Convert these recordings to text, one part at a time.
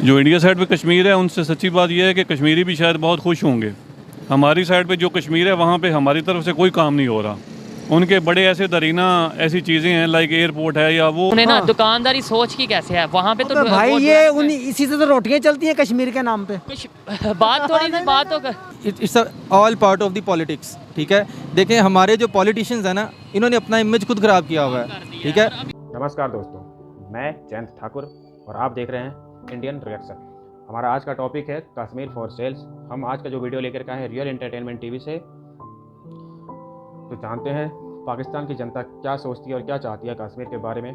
जो India side पे कश्मीर है उनसे सच्ची बात यह है कि कश्मीरी भी शायद बहुत खुश होंगे। हमारी साइड पे जो कश्मीर है वहाँ पे हमारी तरफ से कोई काम नहीं हो रहा। उनके बड़े ऐसे दरीना ऐसी चीज़ें हैं लाइक एयरपोर्ट है या वो उन्हें ना दुकानदारी सोच की कैसे है वहाँ पे, तो भाई ये इसी से तो रोटियां चलती हैं कश्मीर के नाम पे। कुछ बात थोड़ी सी बात होकर it's all part of the politics. ठीक है, देखें हमारे जो पॉलिटिशियंस हैं ना, इन्होंने अपना इमेज खुद खराब किया हुआ है। ठीक है, नमस्कार दोस्तों, मैं जयंत ठाकुर और आप देख रहे हैं इंडियन रिएक्शन। हमारा आज का टॉपिक है कश्मीर फॉर सेल्स। हम आज का जो वीडियो लेकर के आए हैं रियल एंटरटेनमेंट टीवी से, तो जानते हैं पाकिस्तान की जनता क्या सोचती है और क्या चाहती है कश्मीर के बारे में,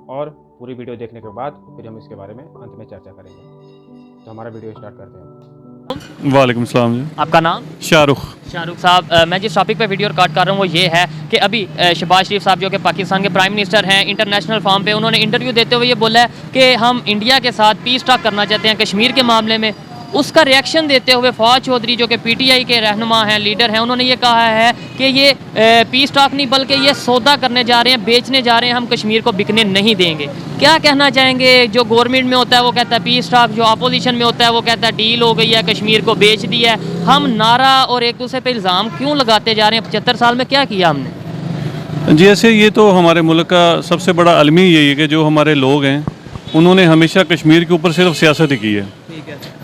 और पूरी वीडियो देखने के बाद फिर हम इसके बारे में अंत में चर्चा करेंगे। तो हमारा वीडियो स्टार्ट करते हैं। वालेकुम सलाम जी। आपका नाम? शाहरुख साहब, मैं जिस टॉपिक पे वीडियो रिकॉर्ड कर रहा हूँ वो ये है कि अभी शहबाज शरीफ साहब जो कि पाकिस्तान के प्राइम मिनिस्टर हैं, इंटरनेशनल फॉर्म पे उन्होंने इंटरव्यू देते हुए ये बोला है कि हम इंडिया के साथ पीस टॉक करना चाहते हैं कश्मीर के मामले में। उसका रिएक्शन देते हुए फवाद चौधरी जो कि पीटीआई के रहनुमा हैं, लीडर हैं, उन्होंने ये कहा है कि ये पीस टॉक नहीं बल्कि ये सौदा करने जा रहे हैं, बेचने जा रहे हैं, हम कश्मीर को बिकने नहीं देंगे। क्या कहना चाहेंगे? जो गवर्नमेंट में होता है वो कहता है पीस टॉक, जो अपोजिशन में होता है वो कहता है डील हो गई है, कश्मीर को बेच दिया है। हम नारा और एक दूसरे पर इल्ज़ाम क्यों लगाते जा रहे हैं? 75 साल में क्या किया हमने? जी, ऐसे ये तो हमारे मुल्क का सबसे बड़ा अलमी यही है कि जो हमारे लोग हैं उन्होंने हमेशा कश्मीर के ऊपर सिर्फ सियासत ही की है।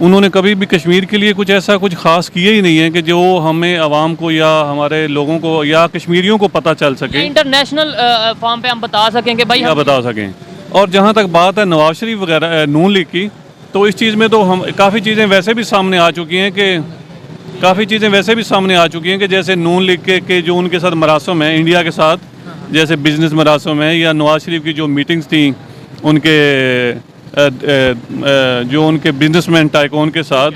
उन्होंने कभी भी कश्मीर के लिए कुछ ख़ास किया ही नहीं है कि जो हमें आवाम को या हमारे लोगों को या कश्मीरियों को पता चल सके, इंटरनेशनल फॉर्म पे हम बता सकें कि भाई या बता सकें। और जहाँ तक बात है नवाज शरीफ वगैरह नून लीग की, तो इस चीज़ में तो हम काफ़ी चीज़ें वैसे भी सामने आ चुकी हैं कि जैसे नून लीग के जो उनके साथ मरासम है इंडिया के साथ, जैसे बिजनेस मरासम है, या नवाज शरीफ की जो मीटिंग्स थी उनके जो उनके बिजनेसमैन टाइकोन के साथ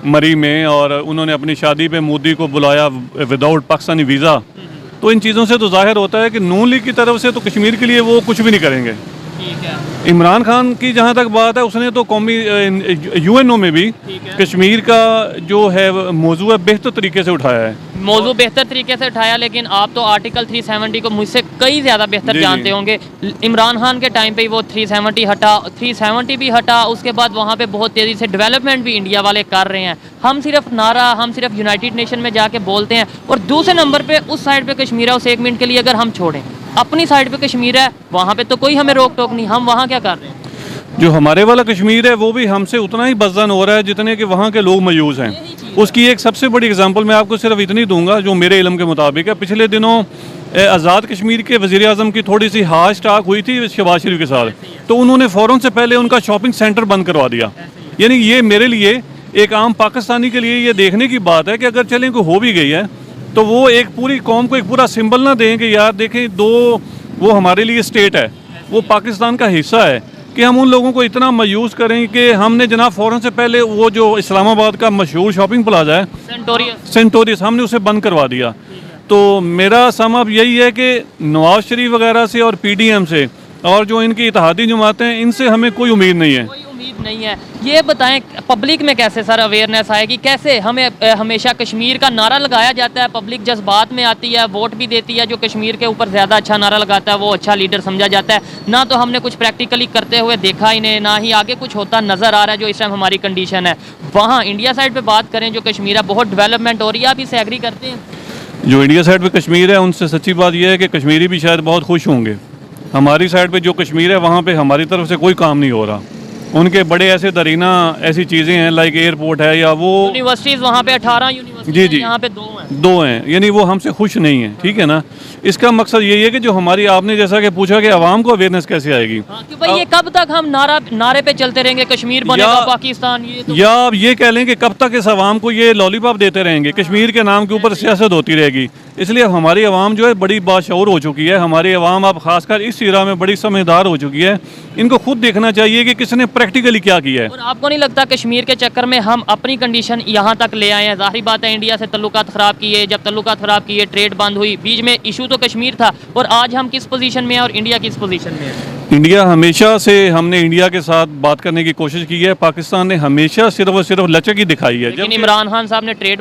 मरी में, और उन्होंने अपनी शादी पे मोदी को बुलाया विदाउट पाकिस्तानी वीज़ा। तो इन चीज़ों से तो जाहिर होता है कि नून लीग की तरफ से तो कश्मीर के लिए वो कुछ भी नहीं करेंगे। इमरान खान की जहाँ तक बात है, उसने तो कौमी यूएनओ में भी कश्मीर का जो है मौजू है बेहतर तरीके से उठाया है। मौजू बेहतर तरीके से उठाया, लेकिन आप तो आर्टिकल 370 को मुझसे कई ज़्यादा बेहतर जानते होंगे। इमरान खान के टाइम पे ही वो 370 भी हटा। उसके बाद वहाँ पे बहुत तेज़ी से डेवलपमेंट भी इंडिया वाले कर रहे हैं। हम सिर्फ यूनाइटेड नेशन में जाके बोलते हैं, और दूसरे नंबर पे उस साइड पे कश्मीर है, उस 1 मिनट के लिए अगर हम छोड़ें, अपनी साइड पे कश्मीर है, वहाँ पे तो कोई हमें रोक टोक नहीं। हम वहाँ क्या कर रहे हैं? जो हमारे वाला कश्मीर है वो भी हमसे उतना ही बदजन हो रहा है जितने कि वहाँ के लोग मयूज हैं। उसकी एक सबसे बड़ी एग्जांपल मैं आपको सिर्फ इतनी दूंगा जो मेरे इल्म के मुताबिक है। पिछले दिनों आज़ाद कश्मीर के वज़ीर आज़म की थोड़ी सी हाश टाक हुई थी शहबाज शरीफ के साथ, तो उन्होंने फ़ौरन से पहले उनका शॉपिंग सेंटर बंद करवा दिया। यानी ये मेरे लिए एक आम पाकिस्तानी के लिए ये देखने की बात है कि अगर चलें कोई हो भी गई है तो वो एक पूरी कौम को एक पूरा सिंबल ना दें कि यार देखें वो हमारे लिए स्टेट है, वो पाकिस्तान का हिस्सा है, कि हम उन लोगों को इतना मायूस करें कि हमने जनाब फ़ौरन से पहले वो जो इस्लामाबाद का मशहूर शॉपिंग प्लाजा है सेंटोरियस, हमने उसे बंद करवा दिया। तो मेरा सम अब यही है कि नवाज शरीफ वगैरह से और पीडीएम से और जो इनकी इत्तेहादी जमातें हैं, इनसे हमें कोई उम्मीद नहीं है। नहीं है। ये बताएं पब्लिक में कैसे सर अवेयरनेस आएगी? कैसे हमें हमेशा कश्मीर का नारा लगाया जाता है, पब्लिक जज्बात में आती है, वोट भी देती है। जो कश्मीर के ऊपर ज़्यादा अच्छा नारा लगाता है वो अच्छा लीडर समझा जाता है। ना तो हमने कुछ प्रैक्टिकली करते हुए देखा ही नहीं, ना ही आगे कुछ होता नज़र आ रहा है जो इस टाइम हमारी कंडीशन है। वहाँ इंडिया साइड पर बात करें, जो कश्मीर है, बहुत डेवलपमेंट हो रही है। आप इसे एग्री करते हैं? जो इंडिया साइड पे कश्मीर है उनसे सच्ची बात यह है कि कश्मीरी भी शायद बहुत खुश होंगे। हमारी साइड पे जो कश्मीर है वहाँ पे हमारी तरफ से कोई काम नहीं हो रहा। उनके बड़े ऐसे दरीना ऐसी चीज़ें हैं लाइक एयरपोर्ट है या वो यूनिवर्सिटीज़, वहाँ पे 18 यूनिवर्सिटीज़ जी, यहाँ पे 2 हैं, यानी वो हमसे खुश नहीं है। ठीक है ना, इसका मकसद यही है कि जो हमारी, आपने जैसा कि पूछा कि आवाम को अवेयरनेस कैसे आएगी। कि भाई ये कब तक हम नारे पे चलते रहेंगे कश्मीर बनेगा पाकिस्तान, ये तो या आप ये कह लें कि कब तक इस आवाम को ये लॉलीपॉप देते रहेंगे, कश्मीर के नाम के ऊपर सियासत होती रहेगी। इसलिए हमारी आवाम जो है बड़ी बाशऊर हो चुकी है। हमारी आवाम अब खासकर इस इरा में बड़ी समझदार हो चुकी है। इनको खुद देखना चाहिए कि किसने प्रैक्टिकली क्या किया है। और आपको नहीं लगता कश्मीर के चक्कर में हम अपनी कंडीशन यहाँ तक ले आए हैं? जाहिर बात है इंडिया से तल्लुकात ख़राब किए, जब तल्लुकात ख़राब किए ट्रेड बंद हुई, बीच में इशू तो कश्मीर था। और आज हम किस पोजीशन में हैं और इंडिया किस पोजीशन में है? इंडिया हमेशा से, हमने इंडिया के साथ बात करने की कोशिश की है। पाकिस्तान ने हमेशा सिर्फ और सिर्फ लचक ही दिखाई है। लेकिन इमरान खान साहब ने ट्रेड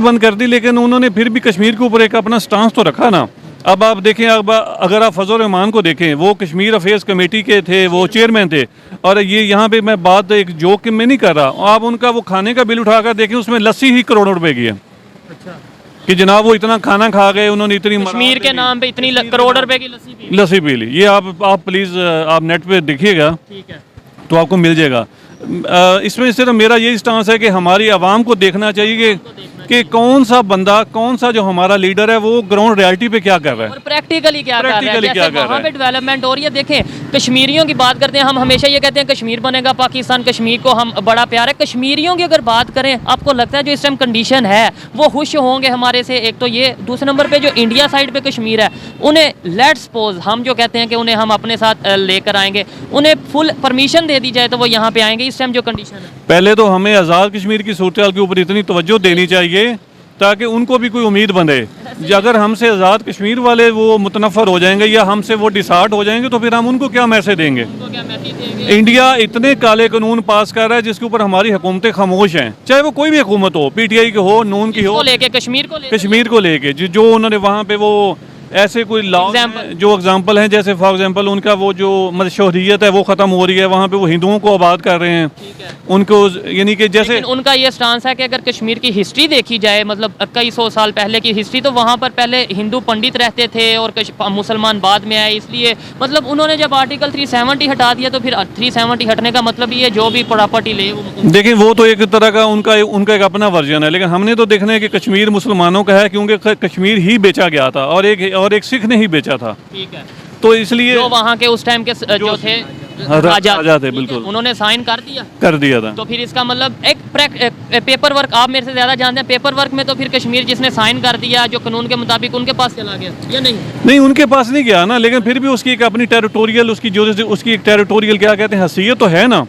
बंद कर दी, लेकिन उन्होंने फिर भी कश्मीर के ऊपर एक अपना स्टांस तो रखा ना। अब आप देखें, अब अगर आप फजल रहमान को देखें, वो कश्मीर अफेयर्स कमेटी के थे, वो चेयरमैन थे, और ये यहाँ पे मैं बात एक जोक में नहीं कर रहा, आप उनका वो खाने का बिल उठाकर देखें, उसमें लस्सी ही करोड़ों रुपए की है। अच्छा, कि जनाब वो इतना खाना खा गए, उन्होंने इतनी कश्मीर के नाम पे इतनी करोड़ रुपए की लस्सी पी ली। ये आप प्लीज़ आप नेट पे देखिएगा, ठीक है। तो आपको मिल जाएगा। इसमें सिर्फ मेरा यही स्टांस है कि हमारी आवाम को देखना चाहिए कि कौन सा बंदा, कौन सा जो हमारा लीडर है, वो ग्राउंड रियलिटी पे क्या कर रहा है और प्रैक्टिकली क्या कर रहा है। Practically क्या जैसे कर रहा वहाँ है। पे डेवलपमेंट हो रही है। देखें, कश्मीरियों की बात करते हैं, हम हमेशा ये कहते हैं कश्मीर बनेगा पाकिस्तान, कश्मीर को हम बड़ा प्यार है। कश्मीरियों की अगर बात करें, आपको लगता है जो इस टाइम कंडीशन है वो खुश होंगे हमारे से? एक तो ये, दूसरे नंबर पे जो इंडिया साइड पे कश्मीर है, उन्हें लेट्स सपोज हम जो कहते हैं कि उन्हें हम अपने साथ लेकर आएंगे, उन्हें फुल परमिशन दे दी जाए तो वो यहाँ पे आएंगे इस टाइम जो कंडीशन है? पहले तो हमें आज़ाद कश्मीर की सूरत के ऊपर इतनी तवज्जो देनी चाहिए ताकि उनको भी कोई उम्मीद बने। अगर हमसे आज़ाद कश्मीर वाले वो मुतनफ़र हो जाएंगे या हमसे वो डिसार्ट हो जाएंगे, तो फिर हम उनको क्या मैसेज देंगे? उनको क्या मैसेज देंगे? इंडिया इतने काले कानून पास कर रहा है जिसके ऊपर हमारी हुकूमतें खामोश हैं, चाहे वो कोई भी हुकूमत हो, पीटीआई की हो, नून की हो, लेके कश्मीर को लेके कश्मीर को लेके जो उन्होंने वहाँ पे वो ऐसे कोई लॉ जो एग्जाम्पल हैं, जैसे फॉर एग्जाम्पल उनका वो जो मशहूरियत है वो ख़त्म हो रही है, वहाँ पे वो हिंदुओं को आबाद कर रहे हैं, उनको यानी कि जैसे लेकिन उनका ये स्टांस है कि अगर कश्मीर की हिस्ट्री देखी जाए, मतलब कई सौ साल पहले की हिस्ट्री, तो वहाँ पर पहले हिंदू पंडित रहते थे और मुसलमान बाद में आए। इसलिए मतलब उन्होंने जब आर्टिकल 370 हटा दिया तो फिर 370 हटने का मतलब ये जो भी प्रॉपर्टी ले देखिए, वो तो एक तरह का उनका एक अपना वर्जन है, लेकिन हमने तो देखना है कि कश्मीर मुसलमानों का है, क्योंकि कश्मीर ही बेचा गया था और एक सिख ने ही बेचा था। ठीक है, तो इसलिए जो वहाँ के उस टाइम के जो थे राजा थे, बिल्कुल उन्होंने साइन कर दिया था। तो फिर इसका मतलब एक पेपर वर्क, आप मेरे से ज़्यादा जानते हैं पेपर वर्क में, तो फिर कश्मीर जिसने साइन कर दिया जो कानून के मुताबिक, उनके पास चला गया या नहीं? नहीं, उनके पास नहीं गया ना, लेकिन फिर भी उसकी एक अपनी टेरिटोरियल, उसकी एक टेरिटोरियल क्या कहते हैं, हैसियत तो है ना।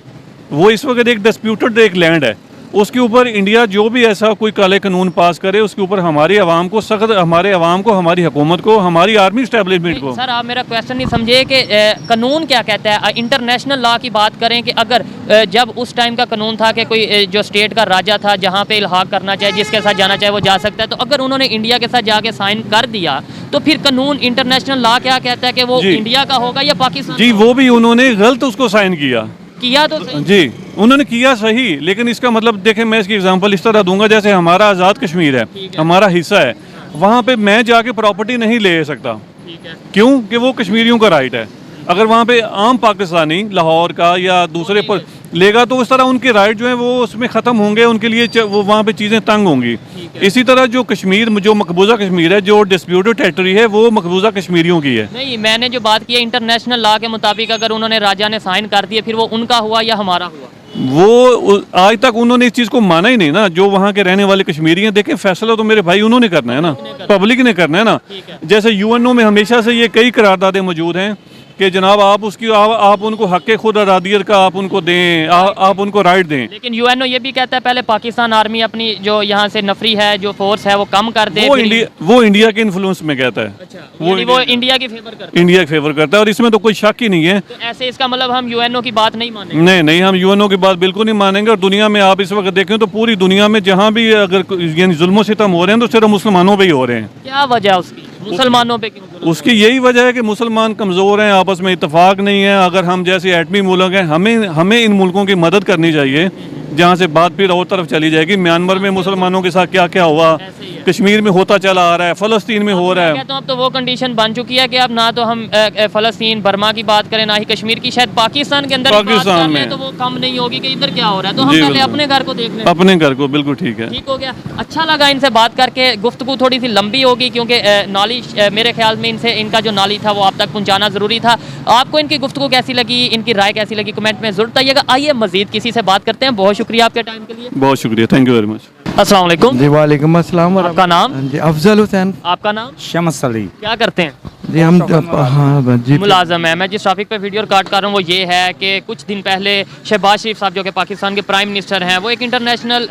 वो इस वक्त एक डिस्प्यूटेड एक लैंड है, उसके ऊपर इंडिया जो भी ऐसा कोई काले कानून पास करे, उसके ऊपर हमारी आवाम को सख्त, हमारे आवाम को, हमारी हुकूमत को, हमारी आर्मी स्टैब्लिशमेंट को। सर, आप मेरा क्वेश्चन नहीं समझे कि कानून क्या कहता है। इंटरनेशनल लॉ की बात करें कि अगर जब उस टाइम का कानून था कि कोई जो स्टेट का राजा था, जहाँ पे इल्हाक करना चाहे, जिसके साथ जाना चाहे वो जा सकता है, तो अगर उन्होंने इंडिया के साथ जाके साइन कर दिया तो फिर कानून इंटरनेशनल लॉ क्या कहता है कि वो इंडिया का होगा या पाकिस्तान? जी, वो भी उन्होंने गलत उसको साइन किया तो सही। जी, उन्होंने किया सही, लेकिन इसका मतलब देखें, मैं इसकी एग्जांपल इस तरह दूंगा, जैसे हमारा आज़ाद कश्मीर है, हमारा हिस्सा है, वहाँ पे मैं जाके प्रॉपर्टी नहीं ले सकता। क्यों? कि वो कश्मीरियों का राइट है। अगर वहाँ पे आम पाकिस्तानी लाहौर का या दूसरे पर लेगा तो उस तरह उनके राइट जो है वो उसमें ख़त्म होंगे, उनके लिए वो वहाँ पे चीज़ें तंग होंगी। इसी तरह जो कश्मीर, जो मकबूजा कश्मीर है, जो डिस्प्यूटेड टेरिटरी है, वो मकबूजा कश्मीरियों की है। नहीं, मैंने जो बात की है इंटरनेशनल लॉ के मुताबिक, अगर उन्होंने राजा ने साइन कर दिए, फिर वो उनका हुआ या हमारा हुआ? वो आज तक उन्होंने इस चीज़ को माना ही नहीं ना। जो वहाँ के रहने वाले कश्मीरी हैं, देखें, फैसला तो मेरे भाई उन्होंने करना है ना, पब्लिक ने करना है ना। जैसे यूएनओ में हमेशा से ये कई करारदादें मौजूद हैं कि जनाब आप उनको हक़ खुद अरादियत का आप उनको दें, आप उनको राइट दें। लेकिन यूएनओ ये भी कहता है पहले पाकिस्तान आर्मी अपनी जो यहाँ से नफरी है, जो फोर्स है, वो कम कर दे। वो इंडिया के इन्फ्लुएंस में कहता है। अच्छा, वो इंडिया की फेवर करता है। इंडिया की फेवर करता है, और इसमें तो कोई शक ही नहीं है। तो ऐसे इसका मतलब हम यूएनओ की बात नहीं मानेंगे? नहीं, हम यूएनओ की बात बिल्कुल नहीं मानेंगे। और दुनिया में आप इस वक्त देखें तो पूरी दुनिया में जहाँ भी अगर यानी जुल्म सितम हो रहे हैं तो सिर्फ मुसलमानों पे ही हो रहे हैं। क्या वजह है उसकी? मुसलमानों पे क्यों? उसकी यही वजह है कि मुसलमान कमज़ोर हैं, आपस में इत्तेफाक नहीं है। अगर हम जैसे एटमी मुल्क हैं, हमें इन मुल्कों की मदद करनी चाहिए, जहाँ से बात फिर और तरफ चली जाएगी। म्यांमार में मुसलमानों के साथ क्या क्या हुआ, कश्मीर में होता चला आ रहा है, फ़लस्तीन में हो रहा है। कहता हूँ अब तो वो कंडीशन बन चुकी है कि अब ना तो हम फ़लस्तीन, बर्मा की बात करें, ना ही कश्मीर की, शायद पाकिस्तान के अंदर पाकिस्तान में तो वो कम नहीं होगी कि इधर क्या हो रहा है। तो हम पहले अपने घर को देख लें। अपने घर को, बिल्कुल ठीक है। ठीक हो गया। अच्छा लगा इनसे बात करके। गुफ्तगू थोड़ी सी लंबी होगी क्योंकि नॉलेज मेरे ख्याल में इनका जो नॉलेज था वो आप तक पहुँचाना ज़रूरी था। आपको इनकी गुफ्तगू कैसी लगी, इनकी राय कैसी लगी, कमेंट में ज़रूर बताइएगा। आइए मज़ीद किसी से बात करते हैं। बहुत शुक्रिया आपके टाइम के लिए। बहुत शुक्रिया, थैंक यू वेरी मच। अस्सलाम वालेकुम जी, वालेकुम अस्सलाम। आपका नाम? जी, अफजल हुसैन। आपका नाम? शमस अली। क्या करते हैं? जी हम हाँ जी मुलाजम है। मैं जिस टॉपिक पे वीडियो रिकॉर्ड कर रहा हूँ वो ये है कि कुछ दिन पहले शहबाज शरीफ साहब जो कि पाकिस्तान के प्राइम मिनिस्टर हैं, वो एक इंटरनेशनल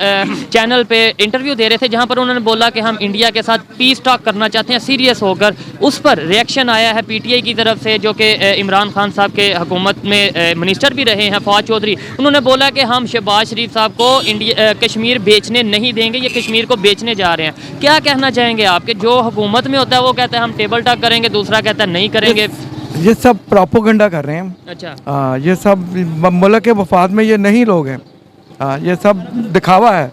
चैनल पे इंटरव्यू दे रहे थे, जहाँ पर उन्होंने बोला कि हम इंडिया के साथ पीस टॉक करना चाहते हैं सीरियस होकर। उस पर रिएक्शन आया है पीटीआई की तरफ से, जो कि इमरान खान साहब के हुकूमत में मिनिस्टर भी रहे हैं, फवाद चौधरी। उन्होंने बोला कि हम शहबाज शरीफ साहब को कश्मीर बेचने नहीं देंगे, ये कश्मीर को बेचने जा रहे हैं। क्या कहना चाहेंगे आपके? जो हुकूमत में होता है वो कहता है हम टेबल टॉक करेंगे, दूसरा कहता है नहीं करेंगे। ये सब प्रोपोगंडा कर रहे हैं। अच्छा, ये सब मुल्क के वफाद में ये नहीं लोग हैं। ये सब दिखावा है।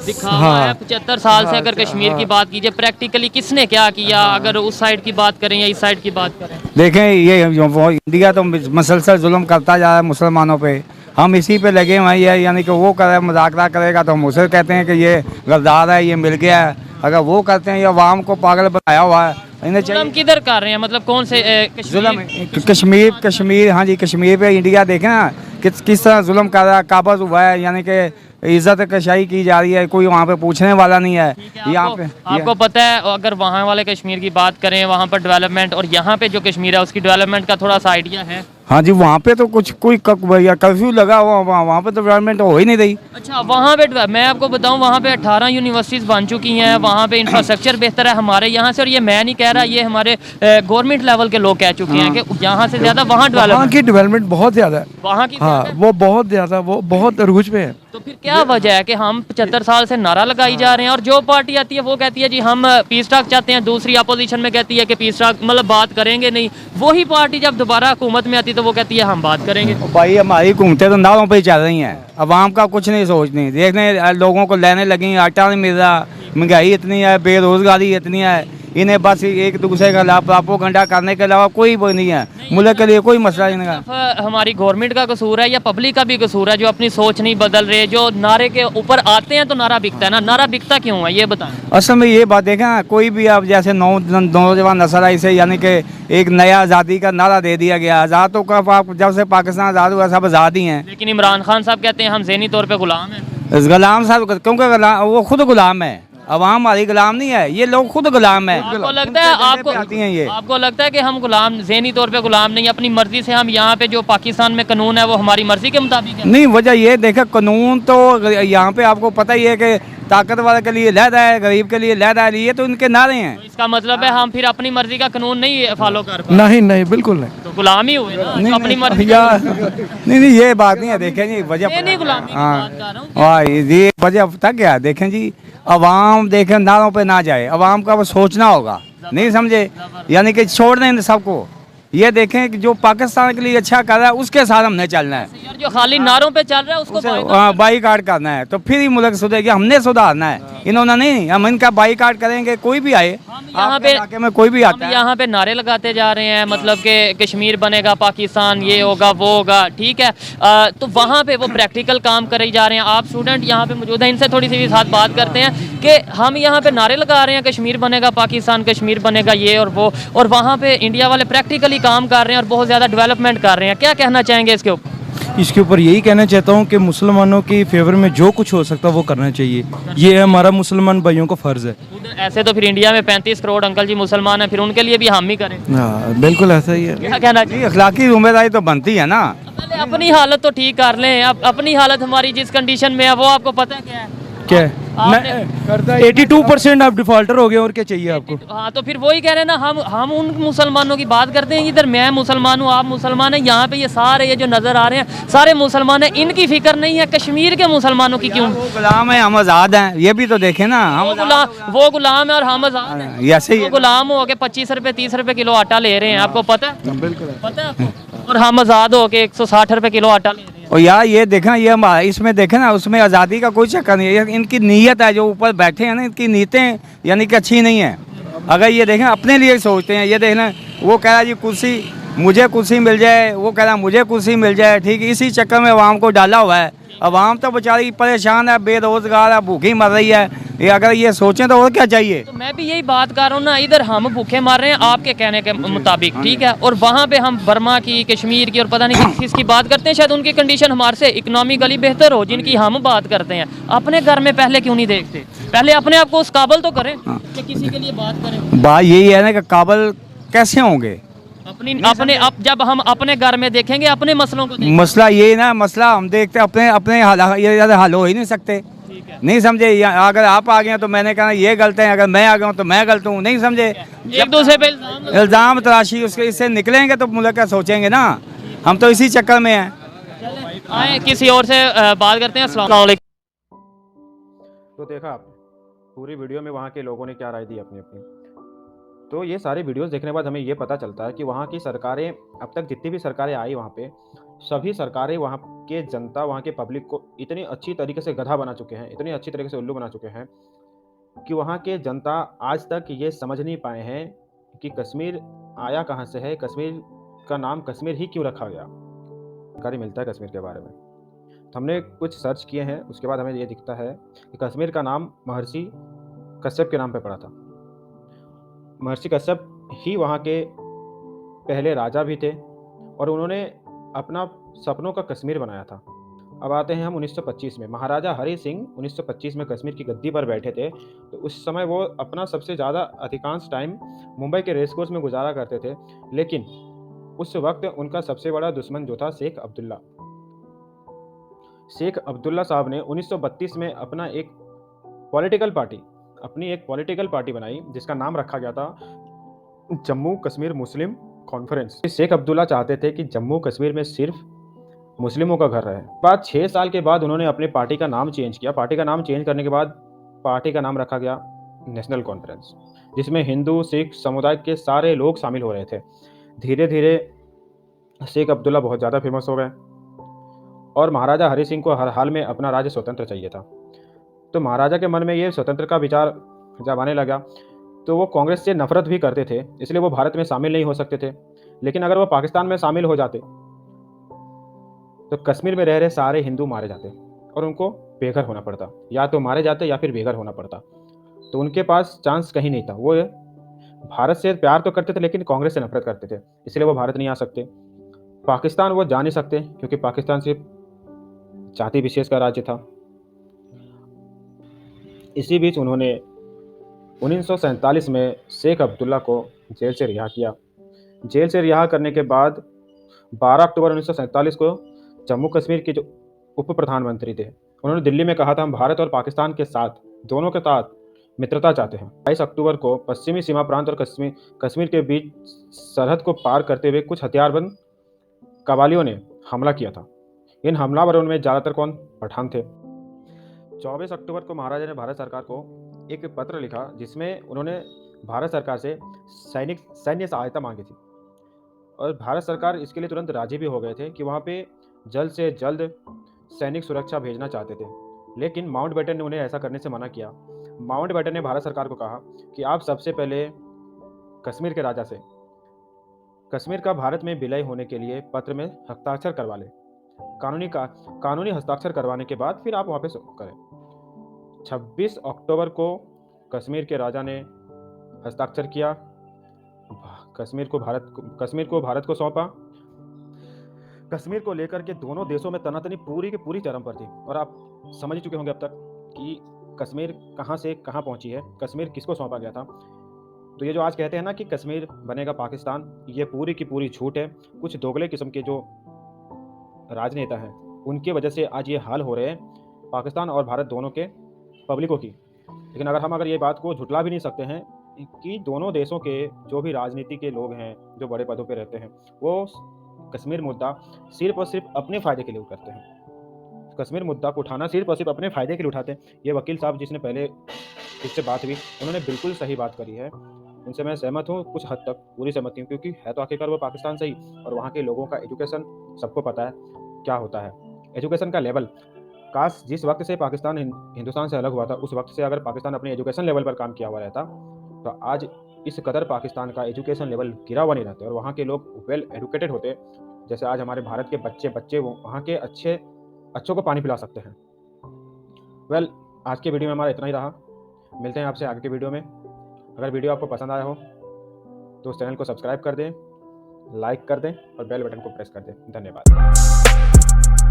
दिखावा है। 75 साल से अगर कश्मीर की बात कीजिए, प्रैक्टिकली किसने क्या किया? अगर उस साइड की बात करें या इस साइड की बात करें, देखें ये वो इंडिया तो मसलसल जुल्म करता जा रहा है मुसलमानों पे, हम इसी पे लगे हुए हैं। यानी कि वो करे मजाकरा करेगा तो हम उसे कहते हैं कि ये गद्दार है, ये मिल गया है। अगर वो करते हैं, ये अवाम को पागल बनाया हुआ है। इन्हें जुल्म किधर कर रहे हैं? मतलब कौन से जुल्म कश्मीर, हाँ जी कश्मीर पे इंडिया देखें ना किस तरह जुल्म कर रहा है, काबज हुआ है। यानी कि इज्जत कशाई की जा रही है, कोई वहाँ पे पूछने वाला नहीं है। यहाँ पे आपको पता है, अगर वहाँ वाले कश्मीर की बात करें, वहाँ पर डेवलपमेंट और यहाँ पे जो कश्मीर है उसकी डेवलपमेंट का थोड़ा सा आइडिया है? हाँ जी, वहाँ पे तो कुछ कोई कर्फ्यू लगा हुआ, वहाँ पे तो डेवलपमेंट हो ही नहीं रही। अच्छा, वहाँ पे मैं आपको बताऊँ, वहाँ पे 18 यूनिवर्सिटीज़ बन चुकी हैं, वहाँ पे इंफ्रास्ट्रक्चर बेहतर है हमारे यहाँ से। और ये मैं नहीं कह रहा, ये हमारे गवर्नमेंट लेवल के लोग कह चुके हैं कि यहाँ से ज़्यादा वहाँ डेवलपमेंट बहुत ज़्यादा है। वहाँ की हाँ, वो बहुत ज़्यादा, वो बहुत अरूज पे है। तो फिर क्या वजह है कि हम 75 साल से नारा लगाई जा रहे हैं, और जो पार्टी आती है वो कहती है जी हम पीस टॉक चाहते हैं, दूसरी अपोजिशन में कहती है कि पीस टॉक मतलब बात करेंगे नहीं। वही पार्टी जब दोबारा हुकूमत में आती है तो वो कहती है हम बात करेंगे। भाई हमारी हुकूमतें तो नारों पे ही चल रही हैं, अवाम का कुछ नहीं सोचनी। देखने लोगों को लेने लगी, आटा नहीं मिल रहा, महंगाई इतनी है, बेरोजगारी इतनी है। इन्हें बस एक दूसरे का प्रोपेगेंडा करने के अलावा कोई वो नहीं है। मुल्क के लिए कोई मसला नहीं है। हमारी गवर्नमेंट का कसूर है या पब्लिक का भी कसूर है जो अपनी सोच नहीं बदल रहे? जो नारे के ऊपर आते हैं तो नारा बिकता है ना, नारा बिकता क्यों है ये बताएं। असल में ये बात देखें, कोई भी आप जैसे नौजवान नस्ल है, इसे यानी कि एक नया आज़ादी का नारा दे दिया गया। आज़ाद तो कब आप जब से पाकिस्तान आज़ाद हुआ सब आज़ाद ही हैं। लेकिन इमरान खान साहब कहते हैं हम ज़हनी तौर पर गुलाम हैं। गुलाम साहब क्योंकि वो खुद गुलाम है, अवाम हमारी गुलाम नहीं है, ये लोग खुद गुलाम है। आपको लगता है आपको लगता है कि हम गुलाम ज़हनी तौर पे गुलाम नहीं, अपनी मर्जी से हम यहाँ पे जो पाकिस्तान में कानून है वो हमारी मर्जी के मुताबिक है? नहीं, वजह ये देखे कानून तो यहाँ पे आपको पता ही है कि ताकतवर के लिए लहदा है, गरीब के लिए लहदा है, ये तो इनके नारे हैं। तो इसका मतलब है हम फिर अपनी मर्जी का कानून नहीं फॉलो कर पाए? नहीं बिल्कुल नहीं, तो गुलाम ही हुए ना। नहीं, अपनी मर्जी नहीं ये बात नहीं है। देखें जी वजह नहीं गुलामी की बात कर रहा हूँ। हाँ, ये वजह तक क्या देखें जी, अवाम देखें नारों पे ना जाए, अवाम का वो सोचना होगा, नहीं समझे? यानी कि छोड़ दें सबको, ये देखें कि जो पाकिस्तान के लिए अच्छा कर रहा है उसके साथ हमने चलना है। यार जो खाली नारों पे चल रहा है उसको बाईकाट करना है, तो फिर ही मुल्क सुधरेगा। हमने सुधारना है, इन्होंने नहीं। हम इनका बाईकाट करेंगे, कोई भी आए यहाँ पे इलाके में, कोई भी आता है। यहाँ पे नारे लगाते जा रहे हैं, मतलब कि कश्मीर बनेगा पाकिस्तान, ये होगा वो होगा, ठीक है। तो वहाँ पे वो प्रैक्टिकल काम करे जा रहे हैं। आप स्टूडेंट यहाँ पे मौजूद हैं, इनसे थोड़ी सी भी साथ बात करते हैं कि हम यहाँ पे नारे लगा रहे हैं कश्मीर बनेगा पाकिस्तान, कश्मीर बनेगा ये और वो, और वहाँ पे इंडिया वाले प्रैक्टिकली काम कर रहे हैं और बहुत ज़्यादा डेवलपमेंट कर रहे हैं। क्या कहना चाहेंगे इसके ऊपर? इसके ऊपर यही कहना चाहता हूँ कि मुसलमानों की फेवर में जो कुछ हो सकता है वो करना चाहिए। ये हमारा मुसलमान भाइयों का फ़र्ज़ है। ऐसे तो फिर इंडिया में 35 करोड़ अंकल जी मुसलमान हैं, फिर उनके लिए भी हम ही करें। बिल्कुल ऐसा ही है। क्या कहना चाहिए? अखलाकी जिम्मेदारी तो बनती है ना। पहले अपनी हालत तो ठीक कर लें। अपनी हालत हमारी जिस कंडीशन में है वो आपको पता है क्या है? क्या है? 82% आप डिफॉल्टर हो गए, और क्या चाहिए आपको? हाँ, तो फिर वही कह रहे हैं ना, हम उन मुसलमानों की बात करते हैं। इधर मैं मुसलमान हूँ, आप मुसलमान हैं, यहाँ पे ये सारे ये जो नज़र आ रहे हैं सारे मुसलमान हैं, इनकी फिक्र नहीं है कश्मीर के मुसलमानों की। क्यों? वो गुलाम है, हम आज़ाद हैं, ये भी तो देखें ना। हम वो गुलाम है और हम आज़ाद हैं। ऐसे ही गुलाम हो के 25 रुपए 30 रुपए किलो आटा ले रहे हैं, आपको पता है? बिल्कुल पता है आपको? और हम आज़ाद हो के 160 रुपए किलो आटा ले रहे हैं। और यार ये देखा, ये इसमें देखें ना, उसमें आज़ादी का कोई चक्कर नहीं है। इनकी नीयत है, जो ऊपर बैठे हैं ना, इनकी नीयतें यानी कि अच्छी नहीं है। अगर ये देखें अपने लिए सोचते हैं, ये देखना, वो कह रहा है जी कुर्सी, मुझे कुर्सी मिल जाए, वो कह रहा है मुझे कुर्सी मिल जाए, ठीक है। इसी चक्कर में अवाम को डाला हुआ है। अवाम तो बेचारी परेशान है, बेरोजगार है, भूखी मर रही है। ये अगर ये सोचें तो और क्या चाहिए? तो मैं भी यही बात कर रहा हूँ ना, इधर हम भूखे मार रहे हैं आपके कहने के मुताबिक, ठीक है, और वहाँ पे हम बर्मा की, कश्मीर की और पता नहीं किस की बात करते हैं। शायद उनकी कंडीशन हमारे से इकोनॉमिकली बेहतर हो, जिनकी हम बात करते हैं। अपने घर में पहले क्यों नहीं देखते? पहले अपने आप को उस काबल तो करें कि किसी के लिए बात करें। बात यही है ना कि काबल कैसे होंगे? अपने अब जब हम अपने घर में देखेंगे अपने मसलों को देखेंगे। मसला ये ना, मसला हम देखते अपने अपने ये हल हो ही नहीं सकते। नहीं समझे? अगर आप आ गए तो मैंने कहा ये गलत है, अगर मैं आ गया हूँ तो मैं गलत हूँ। नहीं समझे? एक दूसरे पे इल्ज़ाम तराशी उसके इससे निकलेंगे तो मुल्क का सोचेंगे ना। हम तो इसी चक्कर में हैं। आए किसी और से बात करते हैं। अस्सलाम वालेकुम। तो देखा आपने पूरी वीडियो में वहाँ के लोगों ने क्या राय दी अपनी अपनी। तो ये सारी वीडियोस देखने के बाद हमें ये पता चलता है कि वहाँ की सरकारें, अब तक जितनी भी सरकारें आई वहाँ पे, सभी सरकारें वहाँ के जनता, वहाँ के पब्लिक को इतनी अच्छी तरीके से गधा बना चुके हैं, इतनी अच्छी तरीके से उल्लू बना चुके हैं कि वहाँ के जनता आज तक ये समझ नहीं पाए हैं कि कश्मीर आया कहाँ से है, कश्मीर का नाम कश्मीर ही क्यों रखा गया। जानकारी मिलता है कश्मीर के बारे में। तो हमने कुछ सर्च किए हैं, उसके बाद हमें ये दिखता है कि कश्मीर का नाम महर्षि कश्यप के नाम पे पड़ा था। महर्षि कश्यप ही वहाँ के पहले राजा भी थे और उन्होंने अपना सपनों का कश्मीर बनाया था। अब आते हैं हम 1925 में। महाराजा हरि सिंह 1925 में कश्मीर की गद्दी पर बैठे थे। तो उस समय वो अपना सबसे ज़्यादा अधिकांश टाइम मुंबई के रेस कोर्स में गुजारा करते थे। लेकिन उस वक्त उनका सबसे बड़ा दुश्मन जो था शेख अब्दुल्ला साहब ने 1932 में अपनी एक पॉलिटिकल पार्टी बनाई जिसका नाम रखा गया था जम्मू कश्मीर मुस्लिम कॉन्फ्रेंस। शेख अब्दुल्ला चाहते थे कि जम्मू कश्मीर में सिर्फ मुस्लिमों का घर रहे। बाद 6 साल के बाद उन्होंने अपनी पार्टी का नाम चेंज किया। पार्टी का नाम चेंज करने के बाद पार्टी का नाम रखा गया नेशनल कॉन्फ्रेंस, जिसमें हिंदू सिख समुदाय के सारे लोग शामिल हो रहे थे। धीरे धीरे शेख अब्दुल्ला बहुत ज़्यादा फेमस हो गए और महाराजा हरि सिंह को हर हाल में अपना राज्य स्वतंत्र चाहिए था। तो महाराजा के मन में ये स्वतंत्र का विचार जब आने लगा तो वो कांग्रेस से नफरत भी करते थे, इसलिए वो भारत में शामिल नहीं हो सकते थे। लेकिन अगर वो पाकिस्तान में शामिल हो जाते तो कश्मीर में रह रहे सारे हिंदू मारे जाते और उनको बेघर होना पड़ता, या तो मारे जाते या फिर बेघर होना पड़ता। तो उनके पास चांस कहीं नहीं था। वो भारत से प्यार तो करते थे लेकिन कांग्रेस से नफरत करते थे, इसलिए वो भारत नहीं आ सकते। पाकिस्तान वो जा नहीं सकते क्योंकि पाकिस्तान सिर्फ जाति विशेष का राज्य था। इसी बीच उन्होंने 1947 में शेख अब्दुल्ला को जेल से रिहा किया। जेल से रिहा करने के बाद 12 अक्टूबर 1947 को जम्मू कश्मीर के जो उप प्रधानमंत्री थे उन्होंने दिल्ली में कहा था हम भारत और पाकिस्तान के साथ दोनों के साथ मित्रता चाहते हैं। 22 अक्टूबर को पश्चिमी सीमा प्रांत और कश्मीर के बीच सरहद को पार करते हुए कुछ हथियारबंद कबालियों ने हमला किया था। इन हमलावरों में ज़्यादातर पठान थे। 24 अक्टूबर को महाराजा ने भारत सरकार को एक पत्र लिखा जिसमें उन्होंने भारत सरकार से सैन्य सहायता मांगी थी और भारत सरकार इसके लिए तुरंत राजी भी हो गए थे कि वहाँ पे जल्द से जल्द सैनिक सुरक्षा भेजना चाहते थे। लेकिन माउंटबेटन ने उन्हें ऐसा करने से मना किया। माउंटबेटन ने भारत सरकार को कहा कि आप सबसे पहले कश्मीर के राजा से कश्मीर का भारत में विलय होने के लिए पत्र में हस्ताक्षर करवा लें। कानूनी हस्ताक्षर करवाने के बाद फिर आप वापस करें। 26 अक्टूबर को कश्मीर के राजा ने हस्ताक्षर किया, कश्मीर को भारत को सौंपा। कश्मीर को लेकर के दोनों देशों में तनातनी पूरी की पूरी चरम पर थी और आप समझ चुके होंगे अब तक कि कश्मीर कहाँ से कहाँ पहुँची है, कश्मीर किसको सौंपा गया था। तो ये जो आज कहते हैं ना कि कश्मीर बनेगा पाकिस्तान, ये पूरी की पूरी झूठ है। कुछ दोगले किस्म के जो राजनेता हैं उनकी वजह से आज ये हाल हो रहे हैं पाकिस्तान और भारत दोनों के पब्लिकों की। लेकिन हम ये बात को झुटला भी नहीं सकते हैं कि दोनों देशों के जो भी राजनीति के लोग हैं जो बड़े पदों पे रहते हैं वो कश्मीर मुद्दा सिर्फ और सिर्फ अपने फ़ायदे के लिए करते हैं। कश्मीर मुद्दा को उठाना सिर्फ और सिर्फ अपने फ़ायदे के लिए उठाते हैं। ये वकील साहब जिसने पहले इससे बात हुई उन्होंने बिल्कुल सही बात करी है, उनसे मैं सहमत हूँ, कुछ हद तक पूरी सहमति हूँ, क्योंकि है तो आखिरकार वो पाकिस्तान से ही और वहाँ के लोगों का एजुकेशन सबको पता है क्या होता है। एजुकेशन का लेवल काश जिस वक्त से पाकिस्तान हिंदुस्तान से अलग हुआ था उस वक्त से अगर पाकिस्तान अपने एजुकेशन लेवल पर काम किया हुआ रहता तो आज इस कदर पाकिस्तान का एजुकेशन लेवल गिरा हुआ नहीं रहते और वहाँ के लोग वेल एजुकेटेड होते। जैसे आज हमारे भारत के बच्चे वहाँ के अच्छों को पानी पिला सकते हैं। वेल आज के वीडियो में हमारा इतना ही रहा। मिलते हैं आपसे आगे के वीडियो में। अगर वीडियो आपको पसंद आया हो तो उस चैनल को सब्सक्राइब कर दें, लाइक कर दें और बेल बटन को प्रेस कर दें। धन्यवाद।